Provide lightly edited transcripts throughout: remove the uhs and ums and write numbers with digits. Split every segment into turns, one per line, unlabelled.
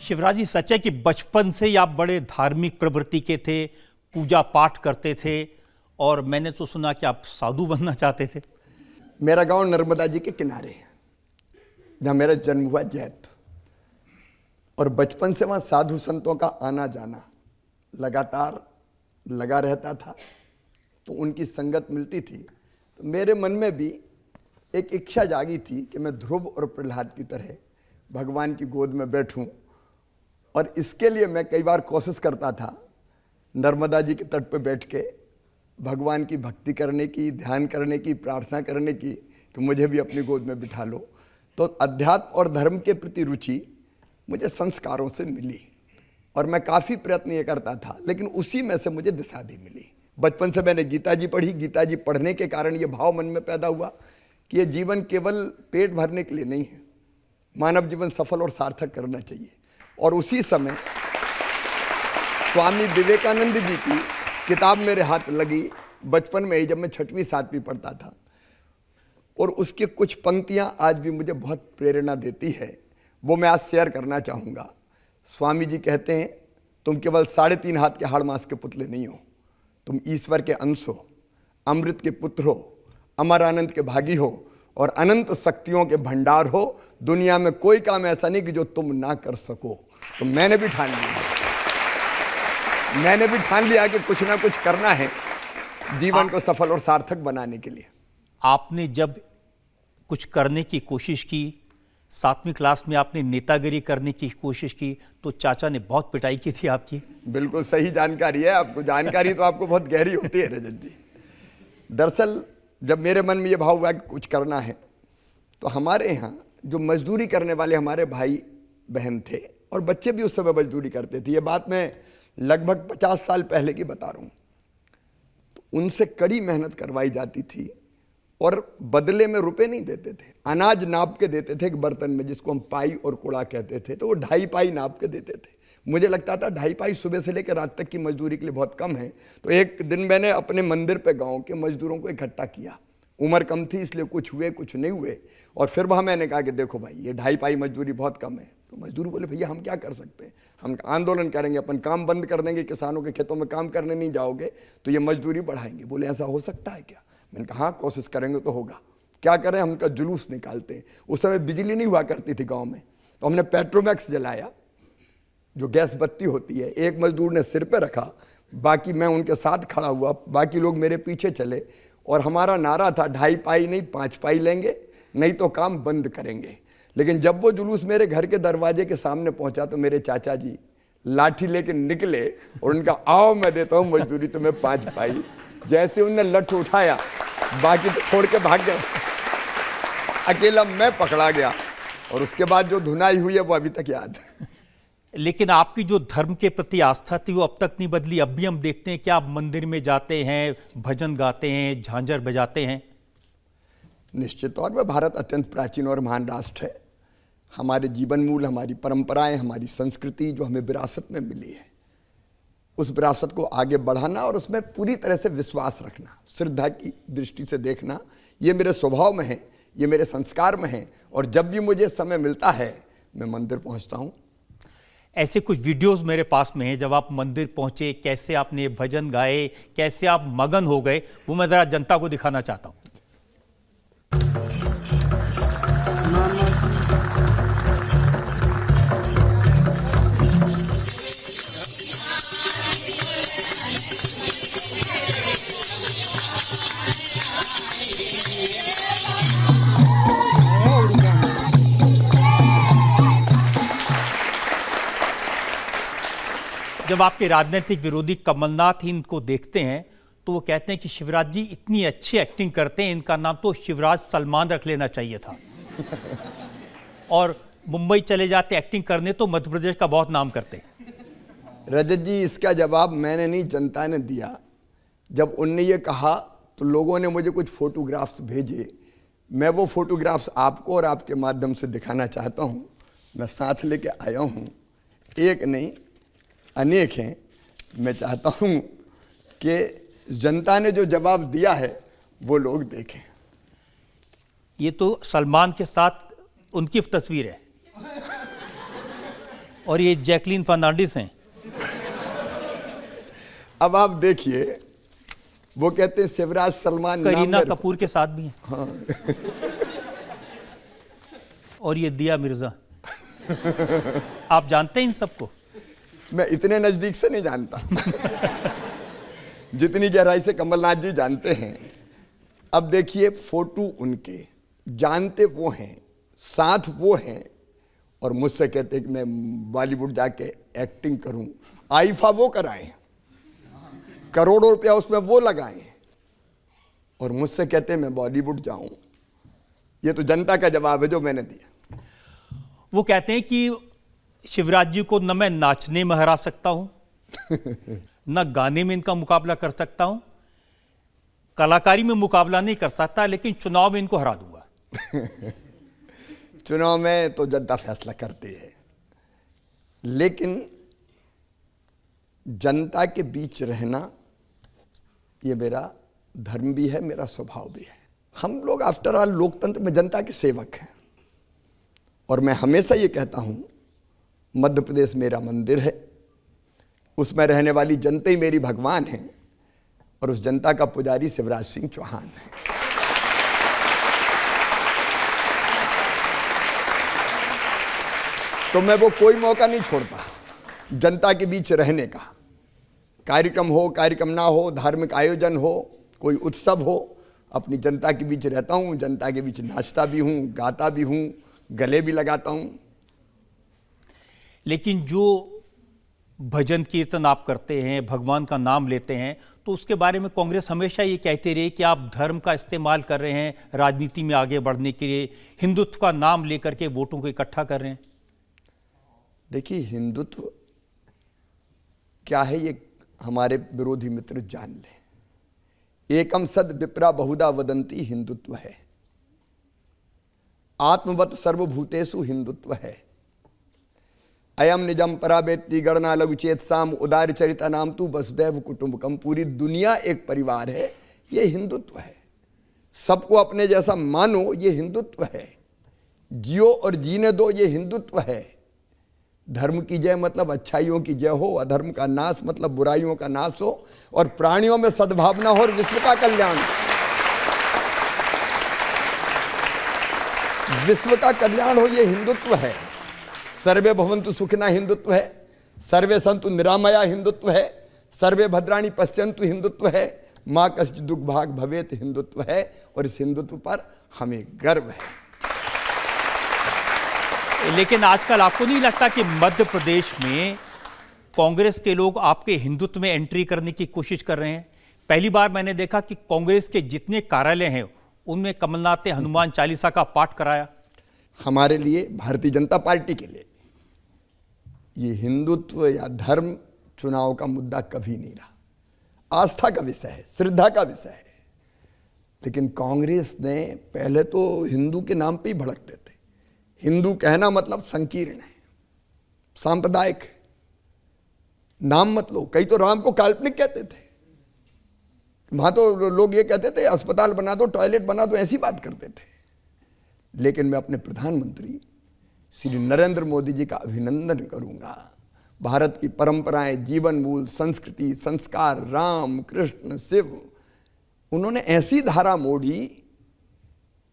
शिवराज जी, सच है कि बचपन से ही आप बड़े धार्मिक प्रवृत्ति के थे, पूजा पाठ करते थे और मैंने तो सुना कि आप साधु बनना चाहते थे।
मेरा गांव नर्मदा जी के किनारे है, जहाँ मेरा जन्म हुआ जैत, और बचपन से वहाँ साधु संतों का आना जाना लगातार लगा रहता था। तो उनकी संगत मिलती थी तो मेरे मन में भी एक इच्छा जागी थी कि मैं ध्रुव और प्रहलाद की तरह भगवान की गोद में बैठूं। और इसके लिए मैं कई बार कोशिश करता था नर्मदा जी के तट पर बैठ के भगवान की भक्ति करने की, ध्यान करने की, प्रार्थना करने की कि मुझे भी अपनी गोद में बिठा लो। तो अध्यात्म और धर्म के प्रति रुचि मुझे संस्कारों से मिली और मैं काफ़ी प्रयत्न ये करता था, लेकिन उसी में से मुझे दिशा भी मिली। बचपन से मैंने गीता जी पढ़ी। गीता जी पढ़ने के कारण ये भाव मन में पैदा हुआ कि ये जीवन केवल पेट भरने के लिए नहीं है, मानव जीवन सफल और सार्थक करना चाहिए। और उसी समय स्वामी विवेकानंद जी की किताब मेरे हाथ लगी बचपन में ही, जब मैं 6वीं 7वीं पढ़ता था, और उसकी कुछ पंक्तियां आज भी मुझे बहुत प्रेरणा देती है, वो मैं आज शेयर करना चाहूँगा। स्वामी जी कहते हैं, तुम केवल 3.5 हाथ के हाड़ मांस के पुतले नहीं हो, तुम ईश्वर के अंश हो, अमृत के पुत्र हो, अमर आनंद के भागी हो और अनंत शक्तियों के भंडार हो। दुनिया में कोई काम ऐसा नहीं कि जो तुम ना कर सको। तो मैंने भी ठान लिया कि कुछ ना कुछ करना है जीवन को सफल और सार्थक बनाने के लिए।
आपने जब कुछ करने की कोशिश की, 7वीं क्लास में आपने नेतागिरी करने की कोशिश की, तो चाचा ने बहुत पिटाई की थी आपकी।
बिल्कुल सही जानकारी है आपको। जानकारी तो आपको बहुत गहरी होती है रजत जी। दरअसल जब मेरे मन में ये भाव हुआ कि कुछ करना है, तो हमारे यहाँ जो मजदूरी करने वाले हमारे भाई बहन थे और बच्चे भी उस समय मजदूरी करते थे, ये बात मैं लगभग 50 साल पहले की बता रहा हूँ, तो उनसे कड़ी मेहनत करवाई जाती थी और बदले में रुपए नहीं देते थे, अनाज नाप के देते थे एक बर्तन में, जिसको हम पाई और कुड़ा कहते थे। तो वो 2.5 पाई नाप के देते थे। मुझे लगता था 2.5 पाई सुबह से लेकर रात तक की मजदूरी के लिए बहुत कम है। तो एक दिन मैंने अपने मंदिर पे गांव के मजदूरों को इकट्ठा किया। उम्र कम थी इसलिए कुछ हुए कुछ नहीं हुए, और फिर वहाँ मैंने कहा कि देखो भाई, ये 2.5 पाई मजदूरी बहुत कम है। तो मजदूर बोले, भैया हम क्या कर सकते हैं, हम आंदोलन करेंगे, अपन काम बंद कर देंगे, किसानों के खेतों में काम करने नहीं जाओगे तो ये मजदूरी बढ़ाएंगे। बोले ऐसा हो सकता है क्या? मैंने कहा हाँ, कोशिश करेंगे तो होगा। क्या करें, हम का जुलूस निकालते हैं। उस समय बिजली नहीं हुआ करती थी गांव में, तो हमने पेट्रोमैक्स जलाया, जो गैस बत्ती होती है। एक मजदूर ने सिर पे रखा, बाकी मैं उनके साथ खड़ा हुआ, बाकी लोग मेरे पीछे चले, और हमारा नारा था 2.5 पाई नहीं 5 पाई लेंगे, नहीं तो काम बंद करेंगे। लेकिन जब वो जुलूस मेरे घर के दरवाजे के सामने पहुंचा तो मेरे चाचा जी लाठी लेके निकले और उनका आओ मैं देता हूँ मजदूरी तुम्हें 5 पाई। जैसे उनने लठ उठाया, बाकी तो छोड़ के भाग गए, अकेला मैं पकड़ा गया। और उसके बाद जो धुनाई हुई है वो अभी तक याद है।
लेकिन आपकी जो धर्म के प्रति आस्था थी वो अब तक नहीं बदली। अब भी हम देखते हैं कि आप मंदिर में जाते हैं, भजन गाते हैं, झांझर बजाते हैं।
निश्चित तौर पर भारत अत्यंत प्राचीन और महान राष्ट्र है। हमारे जीवन मूल, हमारी परंपराएं, हमारी संस्कृति जो हमें विरासत में मिली है, उस विरासत को आगे बढ़ाना और उसमें पूरी तरह से विश्वास रखना, श्रद्धा की दृष्टि से देखना, ये मेरे स्वभाव में है, ये मेरे संस्कार में है। और जब भी मुझे समय मिलता है मैं मंदिर पहुंचता हूं।
ऐसे कुछ वीडियोस मेरे पास में हैं, जब आप मंदिर पहुंचे, कैसे आपने भजन गाए, कैसे आप मगन हो गए, वो मैं जरा जनता को दिखाना चाहता हूं। जब आपके राजनीतिक विरोधी कमलनाथ इनको देखते हैं तो वो कहते हैं कि शिवराज जी इतनी अच्छी एक्टिंग करते हैं, इनका नाम तो शिवराज सलमान रख लेना चाहिए था। और मुंबई चले जाते एक्टिंग करने तो मध्य प्रदेश का बहुत नाम करते।
रजत जी, इसका जवाब मैंने नहीं, जनता ने दिया। जब उनने ये कहा तो लोगों ने मुझे कुछ फोटोग्राफ्स भेजे। मैं वो फोटोग्राफ्स आपको और आपके माध्यम से दिखाना चाहता हूँ। मैं साथ लेके आया हूँ, एक नहीं अनेक हैं। मैं चाहता हूँ कि जनता ने जो जवाब दिया है वो लोग देखें।
ये तो सलमान के साथ उनकी तस्वीर है। और ये जैकलीन फर्नांडिस हैं।
अब आप देखिए, वो कहते हैं शिवराज सलमान नाम
करीना
मेरे को-
कपूर के साथ भी हैं।
हाँ।
और ये दिया मिर्जा। आप जानते हैं इन सबको?
मैं इतने नजदीक से नहीं जानता जितनी गहराई से कमलनाथ जी जानते हैं। अब देखिए, फोटो उनके, जानते वो हैं, साथ वो हैं, और मुझसे कहते हैं कि मैं बॉलीवुड जाके एक्टिंग करूं। आईफा वो कराएं, करोड़ों रुपया उसमें वो लगाएं, और मुझसे कहते हैं मैं बॉलीवुड जाऊं। ये तो जनता का जवाब है जो मैंने दिया।
वो कहते हैं कि शिवराज जी को न मैं नाचने में हरा सकता हूं न गाने में इनका मुकाबला कर सकता हूं, कलाकारी में मुकाबला नहीं कर सकता, लेकिन चुनाव में इनको हरा दूंगा।
चुनाव में तो जनता फैसला करती है, लेकिन जनता के बीच रहना ये मेरा धर्म भी है, मेरा स्वभाव भी है। हम लोग आफ्टर ऑल लोकतंत्र में जनता के सेवक हैं, और मैं हमेशा ये कहता हूं, मध्य प्रदेश मेरा मंदिर है, उसमें रहने वाली जनता ही मेरी भगवान है, और उस जनता का पुजारी शिवराज सिंह चौहान है। तो मैं वो कोई मौका नहीं छोड़ता जनता के बीच रहने का। कार्यक्रम हो, कार्यक्रम ना हो, धार्मिक आयोजन हो, कोई उत्सव हो, अपनी जनता के बीच रहता हूं, जनता के बीच नाचता भी हूं, गाता भी हूं, गले भी लगाता हूं।
लेकिन जो भजन कीर्तन आप करते हैं, भगवान का नाम लेते हैं, तो उसके बारे में कांग्रेस हमेशा ये कहती रही कि आप धर्म का इस्तेमाल कर रहे हैं राजनीति में आगे बढ़ने के लिए, हिंदुत्व का नाम लेकर के वोटों को इकट्ठा कर रहे हैं।
देखिए, हिंदुत्व क्या है ये हमारे विरोधी मित्र जान लें। एकम सद विप्रा बहुधा वदंती हिंदुत्व है, आत्मवत सर्वभूतेषु हिंदुत्व है, अयम निजम परावेत्ति गणना लघुचेत साम उदार चरिता नाम तू वसुदैव कुटुंबकम। पूरी दुनिया एक परिवार है, ये हिंदुत्व है। सबको अपने जैसा मानो, ये हिंदुत्व है। जियो और जीने दो, ये हिंदुत्व है। धर्म की जय मतलब अच्छाइयों की जय हो, अधर्म का नाश मतलब बुराइयों का नाश हो, और प्राणियों में सद्भावना हो, और विश्व का कल्याण। विश्व का कल्याण हो, ये हिंदुत्व है। सर्वे भवन्तु सुखिनः हिंदुत्व है, सर्वे सन्तु निरामया हिंदुत्व है, सर्वे भद्राणि पश्यन्तु हिंदुत्व है, माँ कश्चित् दुख भाग भवेत हिंदुत्व है। और इस हिंदुत्व पर हमें गर्व है।
लेकिन आजकल आपको नहीं लगता कि मध्य प्रदेश में कांग्रेस के लोग आपके हिंदुत्व में एंट्री करने की कोशिश कर रहे हैं? पहली बार मैंने देखा कि कांग्रेस के जितने कार्यालय हैं उनमें कमलनाथ ने हनुमान चालीसा का पाठ कराया।
हमारे लिए, भारतीय जनता पार्टी के लिए, ये हिंदुत्व या धर्म चुनाव का मुद्दा कभी नहीं रहा। आस्था का विषय है, श्रद्धा का विषय है। लेकिन कांग्रेस ने पहले तो हिंदू के नाम पे ही भड़कते थे। हिंदू कहना मतलब संकीर्ण है, सांप्रदायिक है, नाम मत लो। कई तो राम को काल्पनिक कहते थे। वहां तो लोग ये कहते थे अस्पताल बना दो, टॉयलेट बना दो, ऐसी बात करते थे। लेकिन मैं अपने प्रधानमंत्री श्री नरेंद्र मोदी जी का अभिनंदन करूंगा। भारत की परंपराएं, जीवन मूल, संस्कृति, संस्कार, राम, कृष्ण, शिव, उन्होंने ऐसी धारा मोड़ी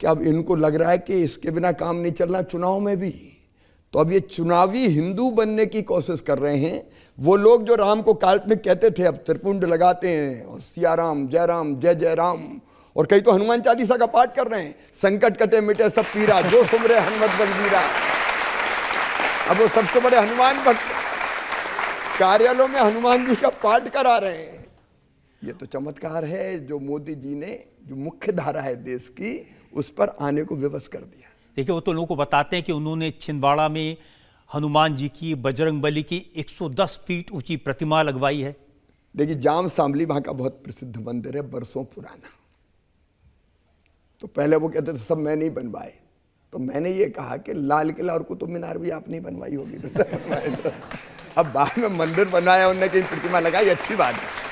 कि अब इनको लग रहा है कि इसके बिना काम नहीं चलना चुनाव में भी। तो अब ये चुनावी हिंदू बनने की कोशिश कर रहे हैं। वो लोग जो राम को काल्पनिक कहते थे, अब त्रिपुंड लगाते हैं, और सिया राम, जय जय राम, और कई तो हनुमान चालीसा का पाठ कर रहे हैं। संकट कटे मिटे सब पीरा, जो सुमरे हनुमत बलबीरा। अब वो सबसे बड़े हनुमान भक्त कार्यालयों में हनुमान जी का पाठ करा रहे हैं। ये तो चमत्कार है जो मोदी जी ने, जो मुख्य धारा है देश की, उस पर आने को विवश कर दिया।
देखिए, वो तो लोगों को बताते हैं कि उन्होंने छिंदवाड़ा में हनुमान जी की, बजरंगबली की 110 फीट ऊंची प्रतिमा लगवाई है।
देखिए, जाम सांबली वहां का बहुत प्रसिद्ध मंदिर है, बरसों पुराना। तो पहले वो कहते थे सब मैं नहीं बनवाए, तो मैंने ये कहा कि लाल किला और कुतुब मीनार भी आप नहीं बनवाई होगी। तो अब बाद में मंदिर बनाया, उनने कहीं प्रतिमा लगाई, अच्छी बात है,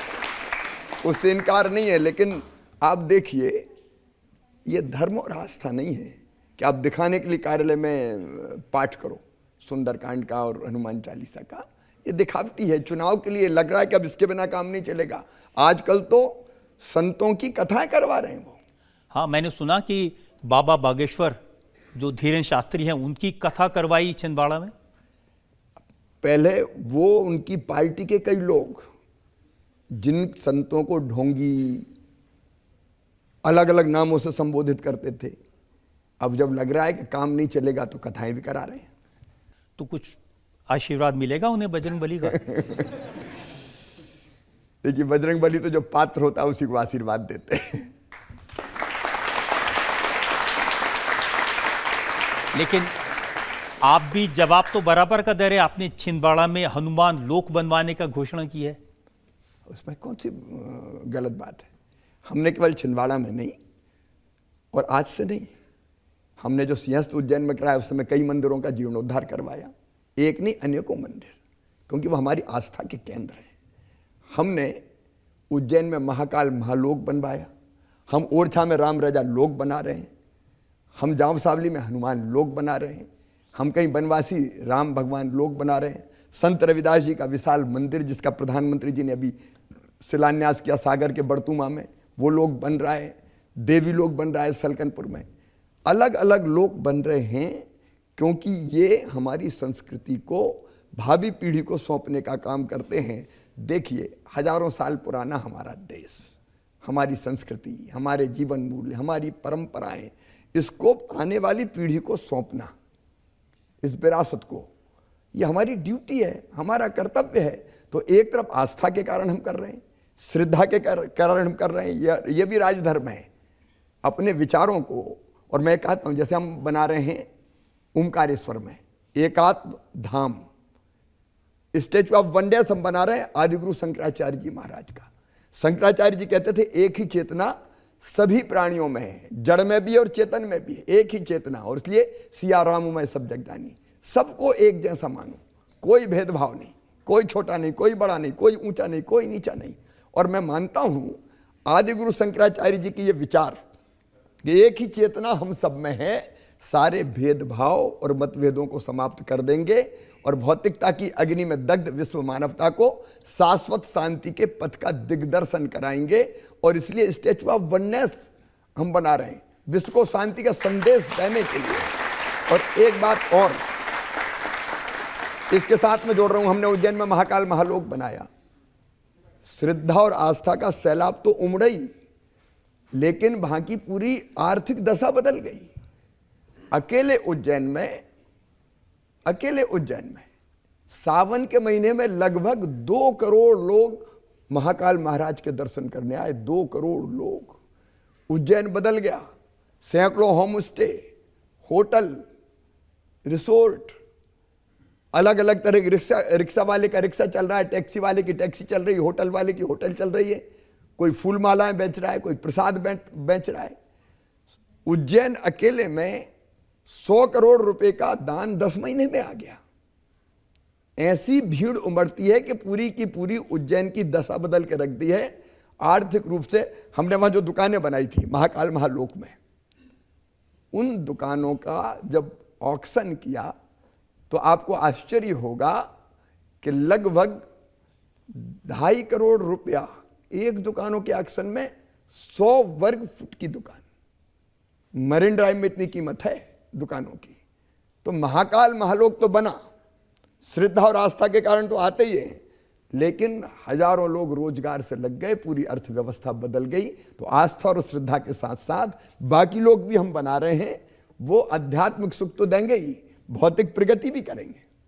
उससे इनकार नहीं है। लेकिन आप देखिए, ये धर्म और आस्था नहीं है कि आप दिखाने के लिए कार्यालय में पाठ करो। सुंदरकांड का और हनुमान चालीसा का। ये दिखावटी है, चुनाव के लिए लग रहा है कि अब इसके बिना काम नहीं चलेगा। आजकल तो संतों की कथाएं करवा रहे हैं वो।
हाँ, मैंने सुना कि बाबा बागेश्वर जो धीरेन्द्र शास्त्री हैं उनकी कथा करवाई छिंदवाड़ा में।
पहले वो उनकी पार्टी के कई लोग जिन संतों को ढोंगी अलग अलग नामों से संबोधित करते थे, अब जब लग रहा है कि काम नहीं चलेगा तो कथाएं भी करा रहे हैं।
तो कुछ आशीर्वाद मिलेगा उन्हें बजरंगबली का?
देखिए, बजरंगबली तो जो पात्र होता है उसी को आशीर्वाद देते हैं।
लेकिन आप भी जवाब तो बराबर का दे रहे। आपने छिंदवाड़ा में हनुमान लोक बनवाने का घोषणा की है,
उसमें कौन सी गलत बात है? हमने केवल छिंदवाड़ा में नहीं और आज से नहीं, हमने जो सिंहस्थ उज्जैन में कराया उस समय कई मंदिरों का जीर्णोद्धार करवाया, एक नहीं अनेकों मंदिर, क्योंकि वो हमारी आस्था के केंद्र हैं। हमने उज्जैन में महाकाल महालोक बनवाया, हम ओरछा में राम राजा लोक बना रहे हैं, हम जामसावली में हनुमान लोक बना रहे हैं, हम कहीं बनवासी राम भगवान लोक बना रहे हैं। संत रविदास जी का विशाल मंदिर जिसका प्रधानमंत्री जी ने अभी शिलान्यास किया सागर के बड़तुमा में, वो लोक बन रहा है। देवी लोक बन रहा है सलकनपुर में। अलग अलग लोक बन रहे हैं क्योंकि ये हमारी संस्कृति को भावी पीढ़ी को सौंपने का काम करते हैं। देखिए, हजारों साल पुराना हमारा देश, हमारी संस्कृति, हमारे जीवन मूल्य, हमारी परंपराएं, इसको आने वाली पीढ़ी को सौंपना, इस विरासत को, ये हमारी ड्यूटी है, हमारा कर्तव्य है। तो एक तरफ आस्था के कारण हम कर रहे हैं, श्रद्धा के कारण हम कर रहे हैं, ये भी राजधर्म है। अपने विचारों को, और मैं कहता हूँ जैसे हम बना रहे हैं ओमकारेश्वर में एकात्म धाम, स्टैचू ऑफ वनडेस हम बना रहे हैं आदिगुरु शंकराचार्य जी महाराज का। शंकराचार्य जी कहते थे एक ही चेतना सभी प्राणियों में है, जड़ में भी और चेतन में भी है, एक ही चेतना। और इसलिए सिया राम मैं सब जग जानी, सबको एक जैसा मानो, कोई भेदभाव नहीं, कोई छोटा नहीं, कोई बड़ा नहीं, कोई ऊंचा नहीं, कोई नीचा नहीं। और मैं मानता हूं आदिगुरु शंकराचार्य जी की ये विचार कि एक ही चेतना हम सब में है, सारे भेदभाव और मतभेदों को समाप्त कर देंगे और भौतिकता की अग्नि में दग्ध विश्व मानवता को शाश्वत शांति के पथ का दिग्दर्शन कराएंगे। और इसलिए स्टैचू ऑफ वननेस हम बना रहे हैं विश्व को शांति का संदेश देने के लिए। और एक बात और इसके साथ में जोड़ रहा हूं, हमने उज्जैन में महाकाल महालोक बनाया। श्रद्धा और आस्था का सैलाब तो उमड़ा ही, लेकिन वहां की पूरी आर्थिक दशा बदल गई। अकेले उज्जैन में सावन के महीने में लगभग 2 करोड़ लोग महाकाल महाराज के दर्शन करने आए। 2 करोड़ लोग। उज्जैन बदल गया। सैकड़ों होम स्टे, होटल, रिसोर्ट, अलग अलग तरह की रिक्शा वाले का रिक्शा चल रहा है, टैक्सी वाले की टैक्सी चल रही है, होटल वाले की होटल चल रही है, कोई फूल मालाएं बेच रहा है, कोई प्रसाद बेच रहा है। उज्जैन अकेले में 100 करोड़ रुपए का दान 10 महीने में आ गया। ऐसी भीड़ उमड़ती है कि पूरी की पूरी उज्जैन की दशा बदल के रख दी है आर्थिक रूप से। हमने वहां जो दुकानें बनाई थी महाकाल महालोक में, उन दुकानों का जब ऑक्शन किया तो आपको आश्चर्य होगा कि लगभग 2.5 करोड़ रुपया एक दुकानों के ऑक्शन में 100 वर्ग फुट की दुकान। मरीन ड्राइव में इतनी कीमत है दुकानों की। तो महाकाल महालोक तो बना, श्रद्धा और आस्था के कारण तो आते ही हैं, लेकिन हजारों लोग रोजगार से लग गए, पूरी अर्थव्यवस्था बदल गई। तो आस्था और श्रद्धा के साथ साथ बाकी लोग भी हम बना रहे हैं, वो आध्यात्मिक सुख तो देंगे ही, भौतिक प्रगति भी करेंगे।